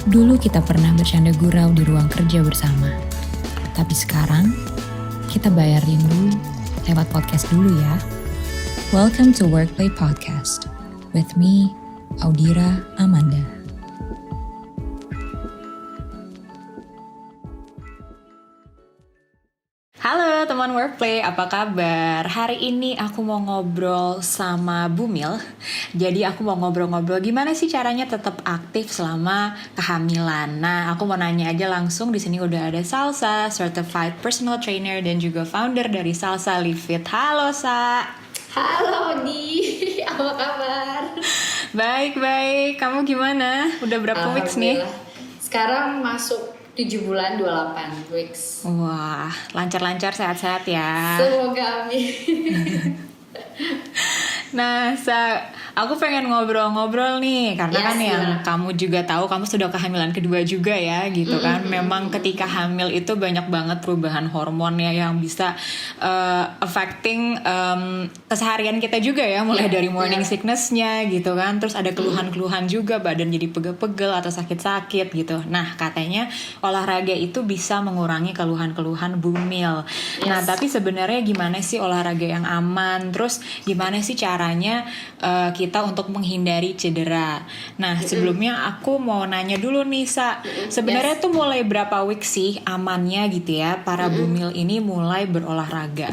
Dulu kita pernah bercanda gurau di ruang kerja bersama. Tapi sekarang, kita bayar rindu lewat podcast dulu ya. Welcome to Workplay Podcast. With me, Audira Amanda. Halo teman Workplay, apa kabar? Hari ini aku mau ngobrol sama Bumil. Jadi aku mau ngobrol-ngobrol gimana sih caranya tetap aktif selama kehamilan. Nah, aku mau nanya aja langsung. Di sini udah ada Salsa, Certified Personal Trainer dan juga founder dari Salsa Live Fit. Halo Sa. Halo Di, apa kabar? Baik. Kamu gimana? Udah berapa weeks nih? Sekarang masuk 7 bulan 28 weeks. Wah, lancar-lancar, sehat-sehat ya. Semoga amin. Nah, aku pengen ngobrol-ngobrol nih karena kan yang kamu juga tahu kamu sudah kehamilan kedua juga ya gitu kan. Memang ketika hamil itu banyak banget perubahan hormon ya yang bisa affecting keseharian kita juga ya, mulai dari morning sickness-nya gitu kan. Terus ada keluhan-keluhan juga, badan jadi pegel-pegel atau sakit-sakit gitu. Nah, katanya olahraga itu bisa mengurangi keluhan-keluhan Bumil. Nah, tapi sebenarnya gimana sih olahraga yang aman? Terus gimana sih caranya kita untuk menghindari cedera? Nah, sebelumnya aku mau nanya dulu nih Sa, sebenarnya tuh mulai berapa week sih amannya gitu ya para Bumil ini mulai berolahraga?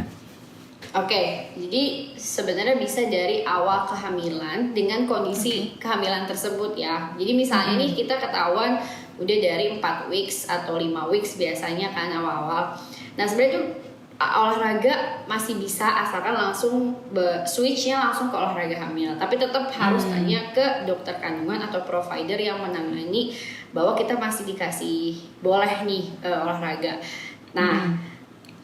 Oke, jadi sebenarnya bisa dari awal kehamilan dengan kondisi kehamilan tersebut ya. Jadi misalnya nih kita ketahuan udah dari 4 weeks atau 5 weeks biasanya kan awal-awal. Nah, sebenarnya tuh olahraga masih bisa asalkan langsung switchnya langsung ke olahraga hamil, tapi tetap harus tanya ke dokter kandungan atau provider yang menangani bahwa kita masih dikasih boleh nih olahraga. Nah,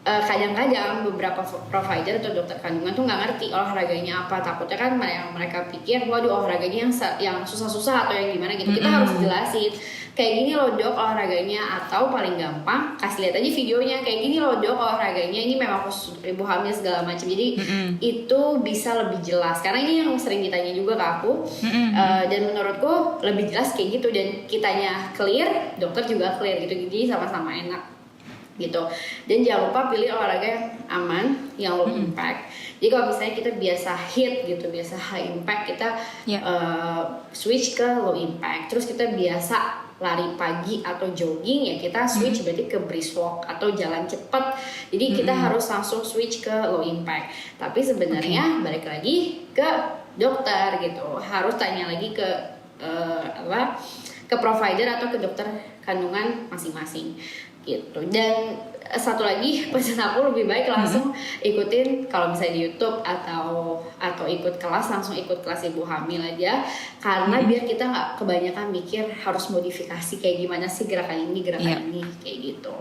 kadang-kadang beberapa provider atau dokter kandungan tuh nggak ngerti olahraganya apa, takutnya kan yang mereka pikir waduh olahraganya yang susah-susah atau yang gimana gitu. Kita harus jelasin kayak gini loh dok olahraganya, atau paling gampang kasih lihat aja videonya kayak gini loh dok olahraganya, ini memang khusus ibu hamil segala macam. Jadi itu bisa lebih jelas karena ini yang sering ditanya juga ke aku, dan menurutku lebih jelas kayak gitu, dan kitanya clear, dokter juga clear gitu, jadi sama-sama enak gitu. Dan jangan lupa pilih olahraga yang aman, yang low impact. Jadi kalau misalnya kita biasa hit gitu, biasa high impact, kita switch ke low impact. Terus kita biasa lari pagi atau jogging, ya kita switch berarti ke brisk walk atau jalan cepat. Jadi kita harus langsung switch ke low impact. Tapi sebenarnya balik lagi ke dokter gitu, harus tanya lagi ke ke provider atau ke dokter kandungan masing-masing gitu. Dan satu lagi pesan aku, lebih baik langsung ikutin kalau misalnya di YouTube atau ikut kelas, langsung ikut kelas ibu hamil aja, karena biar kita nggak kebanyakan mikir harus modifikasi kayak gimana sih gerakan ini kayak gitu.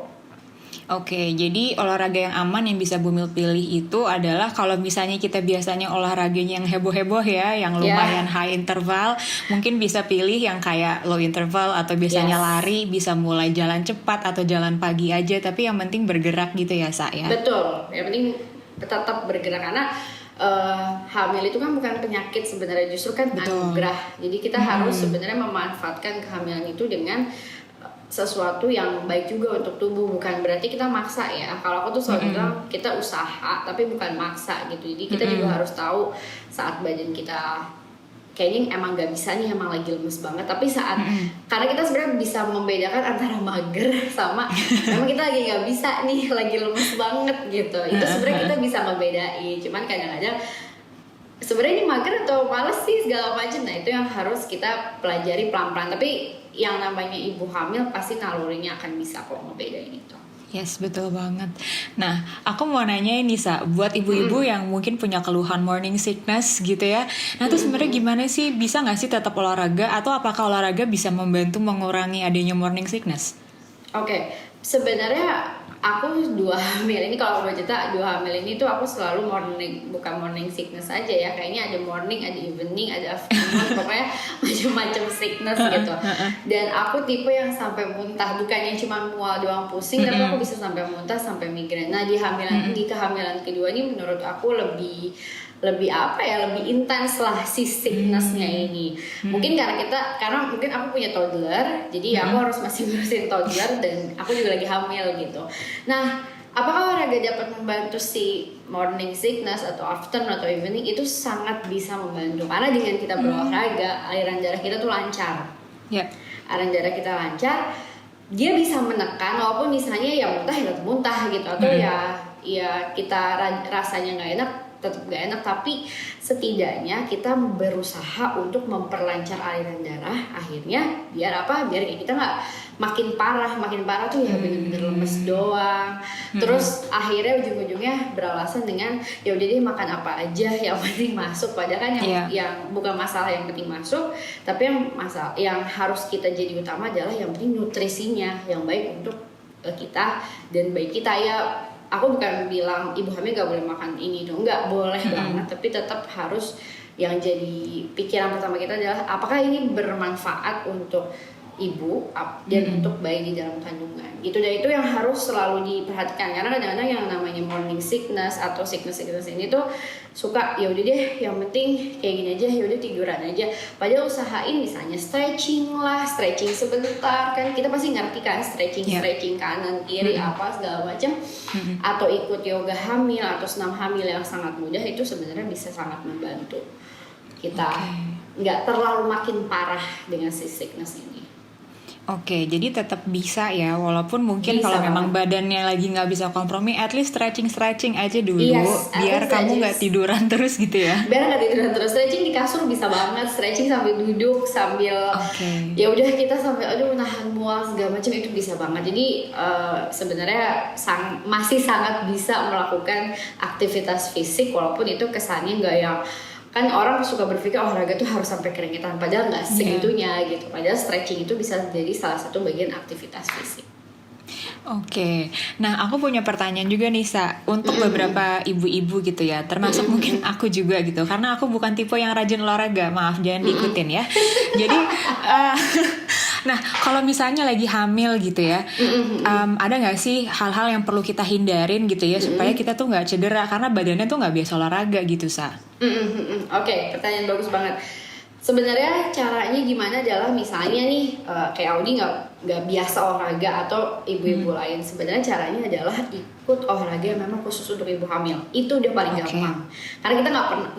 Oke, jadi olahraga yang aman yang bisa Bumil pilih itu adalah kalau misalnya kita biasanya olahraganya yang heboh-heboh ya, yang lumayan high interval, mungkin bisa pilih yang kayak low interval, atau biasanya lari, bisa mulai jalan cepat atau jalan pagi aja, tapi yang penting bergerak gitu ya Sa ya? Betul, yang penting tetap bergerak karena hamil itu kan bukan penyakit sebenarnya, justru kan anugerah. Jadi kita harus sebenarnya memanfaatkan kehamilan itu dengan sesuatu yang baik juga untuk tubuh, bukan berarti kita maksa ya. Kalau aku tuh selalu bilang kita usaha tapi bukan maksa gitu. Jadi kita juga harus tahu saat badan kita kayaknya emang gak bisa nih, emang lagi lemes banget, tapi saat karena kita sebenarnya bisa membedakan antara mager sama emang kita lagi gak bisa nih, lagi lemes banget gitu. Itu sebenarnya kita bisa membedain. Cuman kadang-kadang sebenarnya ini mager atau males sih segala macam. Nah, itu yang harus kita pelajari pelan-pelan. Tapi yang namanya ibu hamil pasti nalurinya akan bisa kok ngebedain itu. Yes, betul banget. Nah, aku mau nanya ini Sa, buat ibu-ibu yang mungkin punya keluhan morning sickness gitu ya. Nah, itu sebenarnya gimana sih, bisa nggak sih tetap olahraga, atau apakah olahraga bisa membantu mengurangi adanya morning sickness? Oke, sebenarnya aku 2 hamil ini, kalau boleh cerita 2 hamil ini tuh aku selalu bukan morning sickness aja ya, kayaknya ada morning, ada evening, ada afternoon, pokoknya macam-macam sickness gitu. Dan aku tipe yang sampai muntah, bukannya cuma mual doang pusing, tapi aku bisa sampai muntah, sampai migrain. Nah, di kehamilan kedua ini menurut aku lebih lebih apa ya, lebih intens lah si sickness-nya ini. Mungkin karena mungkin aku punya toddler, jadi aku harus masih ngurusin toddler dan aku juga lagi hamil gitu. Nah, apakah olahraga dapat membantu si morning sickness atau afternoon atau evening? Itu sangat bisa membantu karena dengan kita berolahraga, aliran darah kita tuh lancar. Aliran darah kita lancar, dia bisa menekan walaupun misalnya ya muntah ya tetap muntah gitu, atau ya kita rasanya nggak enak tetap gak enak, tapi setidaknya kita berusaha untuk memperlancar aliran darah, akhirnya biar kita nggak makin parah tuh ya bener-bener lemes doang. Terus akhirnya ujung-ujungnya beralasan dengan ya udah deh makan apa aja yang penting masuk, padahal kan yang bukan masalah yang penting masuk, tapi yang harus kita jadi utama adalah yang penting nutrisinya yang baik untuk kita dan baik kita ya. Aku bukan bilang ibu hamil gak boleh makan ini dong, nggak boleh banget, tapi tetap harus yang jadi pikiran pertama kita adalah apakah ini bermanfaat untuk ibu dan untuk bayi di dalam kandungan gitu. Dan itu yang harus selalu diperhatikan karena kadang-kadang yang namanya morning sickness atau sickness ini tuh suka ya udah deh yang penting kayak gini aja, ya udah tiduran aja, padahal usahain misalnya stretching sebentar, kan kita pasti ngerti kan stretching kanan kiri apa segala macam, atau ikut yoga hamil atau senam hamil yang sangat mudah, itu sebenarnya bisa sangat membantu kita nggak terlalu makin parah dengan si sickness ini. Oke, jadi tetap bisa ya, walaupun mungkin kalau memang badannya lagi nggak bisa kompromi, at least stretching aja dulu, biar kamu nggak tiduran terus gitu ya. Biar nggak tiduran terus, stretching di kasur bisa banget, stretching sambil duduk, sambil ya udah kita sambil nahan mual segala macam, itu bisa banget. Jadi sebenarnya masih sangat bisa melakukan aktivitas fisik walaupun itu kesannya nggak yang, kan orang suka berpikir olahraga tuh harus sampai keringetan, padahal nggak segitunya gitu. Padahal stretching itu bisa jadi salah satu bagian aktivitas fisik. Oke, nah aku punya pertanyaan juga nih Sa, untuk beberapa ibu-ibu gitu ya, termasuk mungkin aku juga gitu, karena aku bukan tipe yang rajin olahraga, maaf jangan diikutin ya. Jadi nah, kalau misalnya lagi hamil gitu ya, ada nggak sih hal-hal yang perlu kita hindarin gitu ya, supaya kita tuh nggak cedera, karena badannya tuh nggak biasa olahraga gitu, Sa? Oke, pertanyaan bagus banget. Sebenarnya caranya gimana adalah misalnya nih kayak Audi nggak biasa olahraga atau ibu-ibu lain, sebenarnya caranya adalah ikut olahraga yang memang khusus untuk ibu hamil. Itu udah paling gampang, karena kita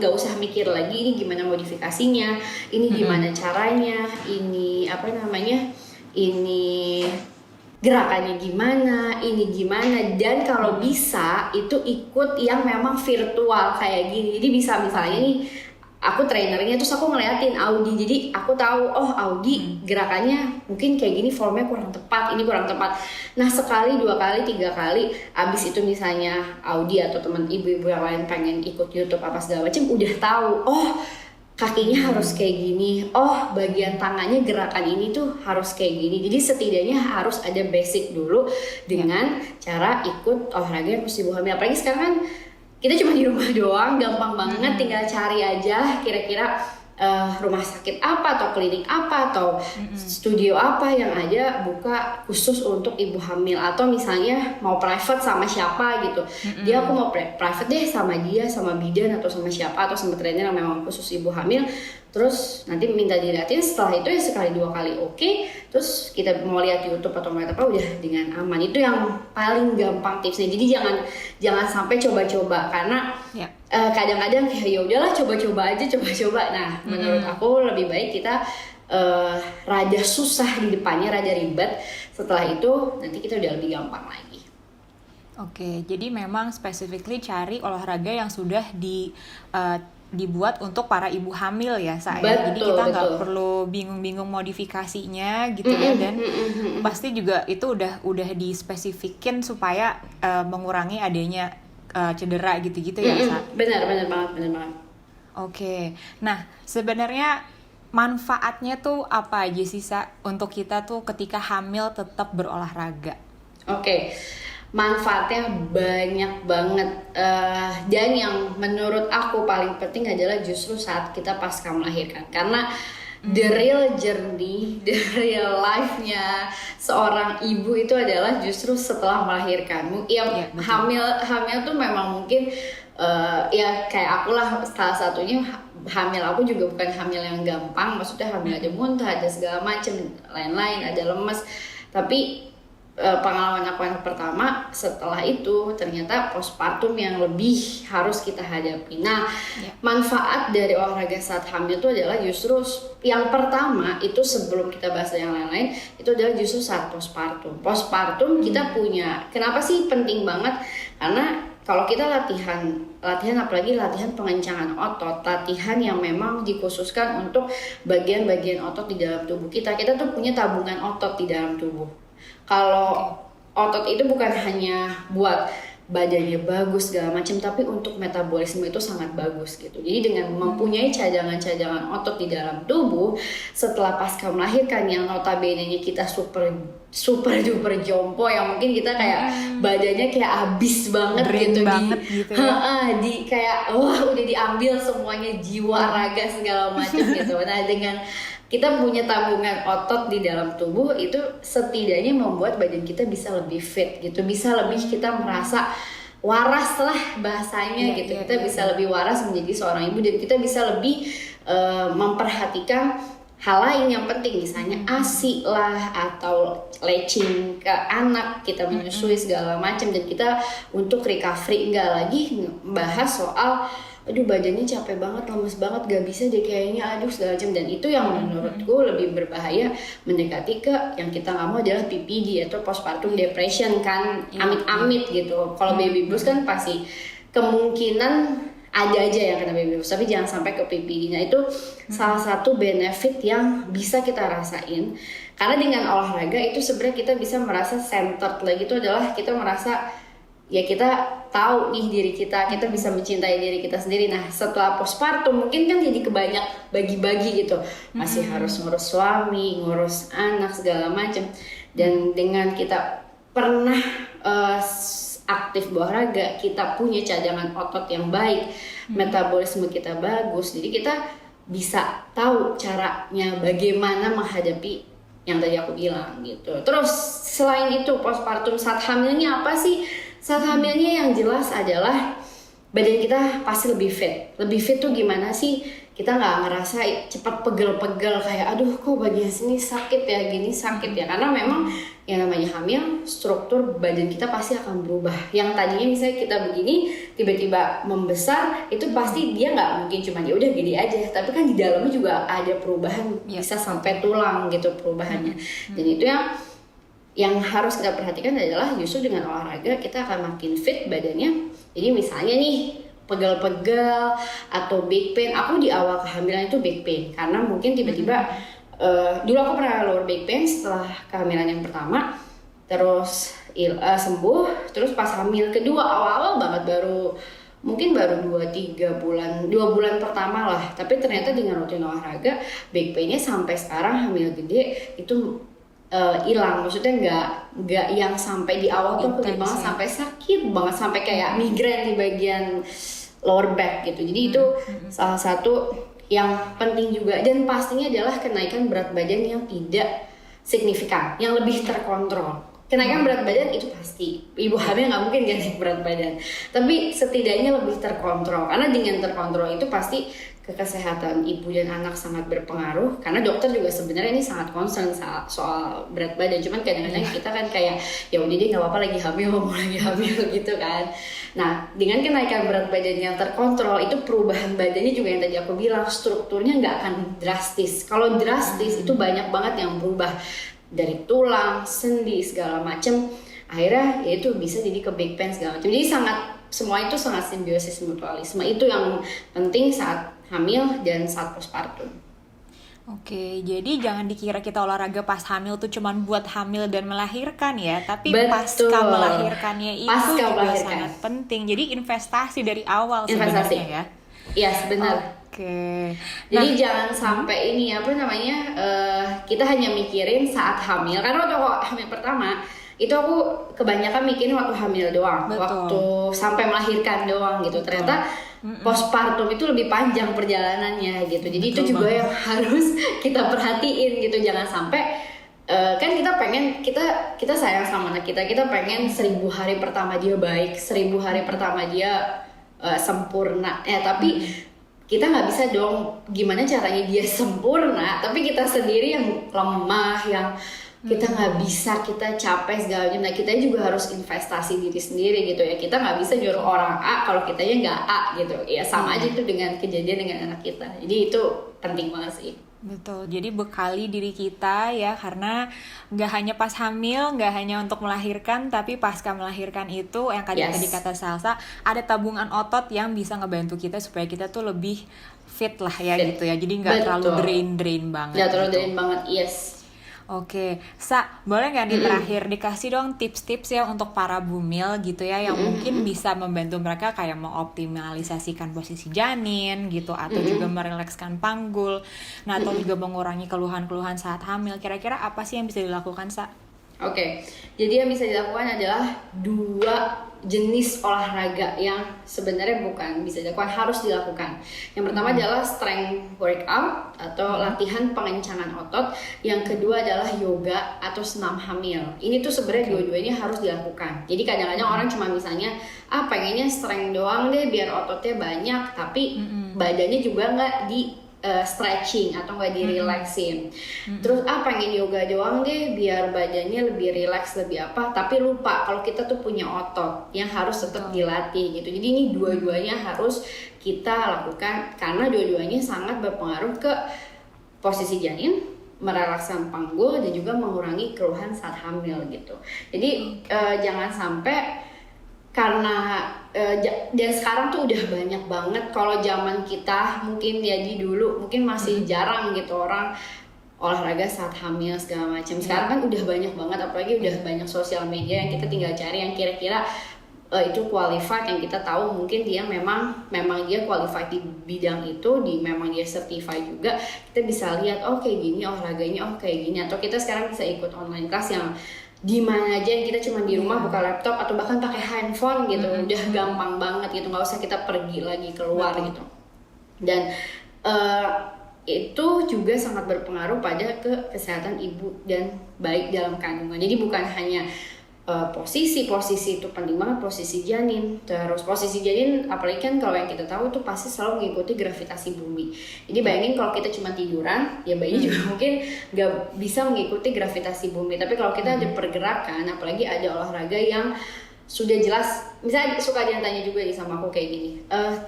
nggak usah mikir lagi ini gimana modifikasinya, ini gimana caranya, ini ini gerakannya gimana, ini gimana, dan kalau bisa itu ikut yang memang virtual kayak gini. Jadi bisa misalnya nih aku trainernya, terus aku ngeliatin Audi, jadi aku tahu Audi gerakannya mungkin kayak gini, formnya kurang tepat, ini kurang tepat. Nah sekali, 2 kali, 3 kali, abis itu misalnya Audi atau teman ibu-ibu yang lain pengen ikut YouTube apa segala macam, udah tahu kakinya harus kayak gini, bagian tangannya gerakan ini tuh harus kayak gini. Jadi setidaknya harus ada basic dulu dengan cara ikut olahraga yang khusus ibu hamil. Apalagi sekarang kan kita cuma di rumah doang, gampang banget, tinggal cari aja kira-kira rumah sakit apa atau klinik apa atau studio apa yang ada buka khusus untuk ibu hamil, atau misalnya mau private sama siapa gitu, dia aku mau private deh sama dia, sama bidan atau sama siapa atau sama trainer yang memang khusus ibu hamil, terus nanti minta dilihatin, setelah itu ya sekali 2 kali terus kita mau lihat YouTube atau mau lihat apa udah dengan aman. Itu yang paling gampang tipsnya. Jadi jangan sampai coba-coba, karena kadang-kadang ya udahlah coba-coba aja. Nah menurut aku lebih baik kita rada susah di depannya, rada ribet, setelah itu nanti kita udah lebih gampang lagi. Oke, jadi memang specifically cari olahraga yang sudah dibuat untuk para ibu hamil ya, saya. Jadi kita nggak perlu bingung-bingung modifikasinya gitu ya, dan pasti juga itu udah dispesifikin supaya mengurangi adanya cedera gitu-gitu ya, Sa. Benar banget. Oke, nah sebenarnya manfaatnya tuh apa aja sih, Sa, untuk kita tuh ketika hamil tetap berolahraga? Oke. Manfaatnya banyak banget, dan yang menurut aku paling penting adalah justru saat kita pasca melahirkan, karena the real journey, the real life-nya seorang ibu itu adalah justru setelah melahirkan. Yang hamil tuh memang mungkin ya kayak aku lah salah satunya. Hamil aku juga bukan hamil yang gampang, maksudnya hamil ada muntah, ada segala macam lain-lain, ada lemes. Tapi pengalaman aku yang pertama, setelah itu ternyata postpartum yang lebih harus kita hadapi. Nah, manfaat dari olahraga saat hamil itu adalah justru yang pertama itu, sebelum kita bahas yang lain-lain, itu adalah justru saat postpartum. Postpartum kita punya, kenapa sih penting banget? Karena kalau kita latihan apalagi latihan pengencangan otot, latihan yang memang dikhususkan untuk bagian-bagian otot di dalam tubuh kita tuh punya tabungan otot di dalam tubuh. Kalau otot itu bukan hanya buat badannya bagus segala macam, tapi untuk metabolisme itu sangat bagus gitu. Jadi dengan mempunyai cadangan-cadangan otot di dalam tubuh, setelah pasca melahirkan yang notabene-nya kita super duper jompo, yang mungkin kita kayak badannya kayak abis banget gitu, gitu ya. di kayak wah udah diambil semuanya, jiwa, raga segala macam gitu. Nah, dengan kita punya tabungan otot di dalam tubuh itu setidaknya membuat badan kita bisa lebih fit gitu, bisa lebih kita merasa waras lah bahasanya gitu. Kita bisa lebih waras menjadi seorang ibu, dan kita bisa lebih memperhatikan hal lain yang penting, misalnya ASI lah atau latching ke anak, kita menyusui segala macam, dan kita untuk recovery nggak lagi bahas soal aduh badannya capek banget, lemes banget, gak bisa deh kayaknya, aduh segala macam. Dan itu yang menurutku lebih berbahaya mendekati ke yang kita nggak mau adalah PPD atau postpartum depression kan, amit-amit gitu. Kalau baby blues kan pasti kemungkinan ada aja yang kena baby blues, tapi jangan sampai ke PPD. Nah, itu salah satu benefit yang bisa kita rasain, karena dengan olahraga itu sebenarnya kita bisa merasa centered lagi. Itu adalah kita merasa ya kita tahu nih diri kita bisa mencintai diri kita sendiri. Nah, setelah postpartum mungkin kan jadi kebanyak bagi-bagi gitu, masih harus ngurus suami, ngurus anak segala macam. Dan dengan kita pernah aktif berolahraga, kita punya cadangan otot yang baik, metabolisme kita bagus, jadi kita bisa tahu caranya bagaimana menghadapi yang tadi aku bilang gitu. Terus selain itu postpartum saat hamilnya apa sih? Saat hamilnya yang jelas adalah badan kita pasti lebih fit. Lebih fit tuh gimana sih? Kita nggak ngerasa cepat pegel-pegel kayak aduh kok bagian sini sakit ya, gini sakit ya. Karena memang yang namanya hamil, struktur badan kita pasti akan berubah. Yang tadinya misalnya kita begini, tiba-tiba membesar, itu pasti dia nggak mungkin cuma ya udah gini aja. Tapi kan di dalamnya juga ada perubahan, bisa sampai tulang gitu perubahannya. Dan itu yang harus kita perhatikan adalah justru dengan olahraga kita akan makin fit badannya. Jadi misalnya nih pegel-pegel atau back pain, aku di awal kehamilan itu back pain karena mungkin tiba-tiba dulu aku pernah lower back pain setelah kehamilan yang pertama, terus sembuh, terus pas hamil kedua awal-awal banget baru 2 bulan pertama lah, tapi ternyata dengan rutin olahraga back painnya sampai sekarang hamil gede itu hilang. Maksudnya nggak yang sampai di awal tuh aku banget sampai sakit banget, sampai kayak migrain di bagian lower back gitu. Jadi itu salah satu yang penting juga, dan pastinya adalah kenaikan berat badan yang tidak signifikan, yang lebih terkontrol. Kenaikan berat badan itu pasti, ibu hamil nggak mungkin naik berat badan, tapi setidaknya lebih terkontrol, karena dengan terkontrol itu pasti ke kesehatan ibu dan anak sangat berpengaruh. Karena dokter juga sebenarnya ini sangat concern soal berat badan, cuman kadang-kadang kita kan kayak ya udah deh nggak apa-apa lagi hamil gitu kan. Nah, dengan kenaikan berat badan yang terkontrol itu perubahan badannya juga yang tadi aku bilang strukturnya nggak akan drastis. Kalau drastis itu banyak banget yang berubah dari tulang, sendi segala macem, akhirnya ya itu bisa jadi ke back pain segala macam. Jadi semua itu sangat simbiosis mutualisme. Itu yang penting saat hamil dan saat postpartum. Oke, jadi jangan dikira kita olahraga pas hamil tuh cuman buat hamil dan melahirkan ya, tapi Betul. pasca melahirkannya itu juga sangat penting. Jadi investasi dari awal sebenarnya ya. Iya, benar. Oke. Jadi jangan sampai ini kita hanya mikirin saat hamil. Karena waktu hamil pertama itu aku kebanyakan mikirin waktu hamil doang, waktu sampai melahirkan doang gitu. Ternyata postpartum itu lebih panjang perjalanannya gitu. Jadi itu juga yang harus kita perhatiin gitu. Jangan sampai kan kita pengen kita sayang sama anak kita pengen 1000 hari pertama dia baik, 1000 hari pertama dia sempurna tapi kita nggak bisa dong gimana caranya dia sempurna tapi kita sendiri yang lemah, yang kita nggak bisa, kita capek segala macam. Nah kita juga harus investasi diri sendiri gitu ya. Kita nggak bisa nyuruh orang A kalau kitanya nggak A gitu ya. Sama aja itu dengan kejadian dengan anak kita. Jadi itu penting banget sih. Betul, jadi bekali diri kita ya, karena nggak hanya pas hamil, nggak hanya untuk melahirkan, tapi pasca melahirkan itu yang tadi kata Salsa, ada tabungan otot yang bisa ngebantu kita supaya kita tuh lebih fit lah ya gitu ya. Jadi nggak terlalu drain banget. Nggak terlalu drain banget, yes. Oke, Sa, boleh nggak nih terakhir dikasih dong tips-tips ya untuk para bumil gitu ya, yang mungkin bisa membantu mereka kayak mengoptimalisasikan posisi janin gitu, atau juga merilekskan panggul, nah atau juga mengurangi keluhan-keluhan saat hamil. Kira-kira apa sih yang bisa dilakukan, Sa? Oke, jadi yang bisa dilakukan adalah 2 jenis olahraga yang sebenarnya bukan bisa dilakukan, harus dilakukan. Yang pertama adalah strength workout atau latihan pengencangan otot. Yang kedua adalah yoga atau senam hamil. Ini tuh sebenarnya dua-duanya harus dilakukan. Jadi kadang-kadang orang cuma misalnya pengennya strength doang deh biar ototnya banyak, tapi badannya juga nggak di stretching atau nggak di-relaxin. Terus pengen yoga doang deh biar badannya lebih relax, lebih apa, tapi lupa kalau kita tuh punya otot yang harus tetap dilatih gitu. Jadi ini dua-duanya harus kita lakukan karena dua-duanya sangat berpengaruh ke posisi janin, merelakskan panggul, dan juga mengurangi keluhan saat hamil gitu. Jadi jangan sampai karena dan sekarang tuh udah banyak banget. Kalau zaman kita mungkin jadi dulu mungkin masih jarang gitu orang olahraga saat hamil segala macam. Sekarang kan udah banyak banget, apalagi udah banyak sosial media yang kita tinggal cari yang kira-kira itu qualified, yang kita tahu mungkin dia memang dia qualified di bidang itu, memang dia certified juga. Kita bisa lihat kayak gini olahraganya, kayak gini. Atau kita sekarang bisa ikut online class yang di mana aja, kita cuma di rumah buka laptop atau bahkan pakai handphone gitu, udah gampang banget gitu, nggak usah kita pergi lagi keluar gitu. Dan itu juga sangat berpengaruh pada kesehatan ibu dan bayi dalam kandungan. Jadi bukan hanya posisi itu penting banget, posisi janin. Terus posisi janin apalagi kan kalau yang kita tahu itu pasti selalu mengikuti gravitasi bumi. Jadi bayangin kalau kita cuma tiduran, ya bayi juga mungkin gak bisa mengikuti gravitasi bumi. Tapi kalau kita ada pergerakan, apalagi ada olahraga yang sudah jelas, misalnya suka ada yang tanya juga nih sama aku kayak gini,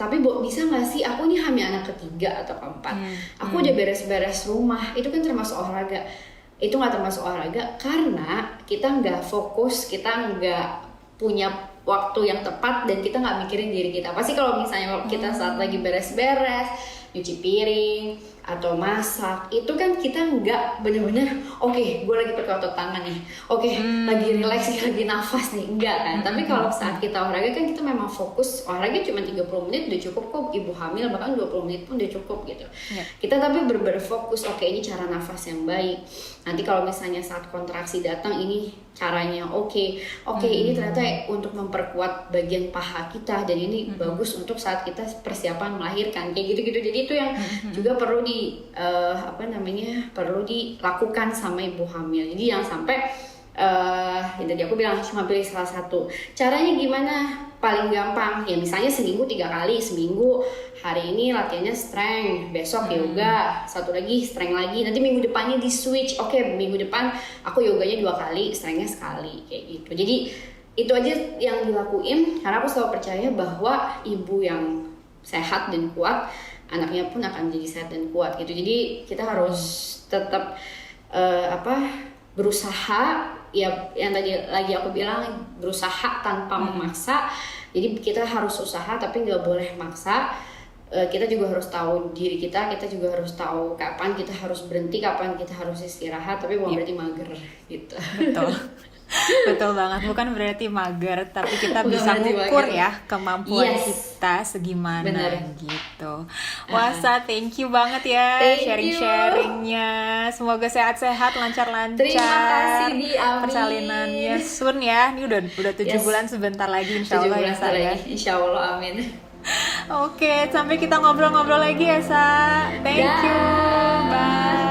tapi bisa gak sih aku ini hamil anak ketiga atau keempat, aku udah beres-beres rumah, itu kan termasuk olahraga? Itu nggak termasuk olahraga karena kita nggak fokus, kita nggak punya waktu yang tepat, dan kita nggak mikirin diri kita. Pasti kalau misalnya kita saat lagi beres-beres, nyuci piring atau masak, itu kan kita nggak bener-bener gue lagi pakai otot tangan nih, lagi relax nih, lagi nafas nih, enggak kan. Tapi kalau saat kita olahraga kan kita memang fokus, olahraga cuma 30 menit udah cukup kok, ibu hamil bahkan 20 menit pun udah cukup gitu. Kita tapi berfokus, ini cara nafas yang baik, nanti kalau misalnya saat kontraksi datang ini caranya ini ternyata untuk memperkuat bagian paha kita, dan ini bagus untuk saat kita persiapan melahirkan, kayak gitu-gitu. Jadi itu yang juga perlu perlu dilakukan sama ibu hamil. Jadi yang sampai tadi aku bilang cuma pilih salah satu. Caranya gimana? Paling gampang ya misalnya seminggu 3 kali, seminggu hari ini latihannya strength, besok yoga, satu lagi strength lagi, nanti minggu depannya di switch. Minggu depan aku yoganya 2 kali, strengthnya sekali, kayak gitu. Jadi itu aja yang dilakuin, karena aku selalu percaya bahwa ibu yang sehat dan kuat, anaknya pun akan menjadi sehat dan kuat gitu. Jadi kita harus tetap berusaha, ya yang tadi lagi aku bilang, berusaha tanpa memaksa. Jadi kita harus usaha tapi nggak boleh maksa. Kita juga harus tahu diri kita juga harus tahu kapan kita harus berhenti, kapan kita harus istirahat, tapi bukan berarti mager gitu. Betul banget, bukan berarti mager, tapi kita bisa ngukur ya kemampuan kita segimana. Gitu. Wasa, thank you banget ya sharing-sharingnya. Semoga sehat-sehat, lancar-lancar. Terima kasih Di, amin. Persalinannya soon ya. Ini udah 7 bulan sebentar lagi insyaallah ya saya. Insyaallah, amin. Oke, sampai kita ngobrol-ngobrol lagi ya Sa. Thank you. Bye.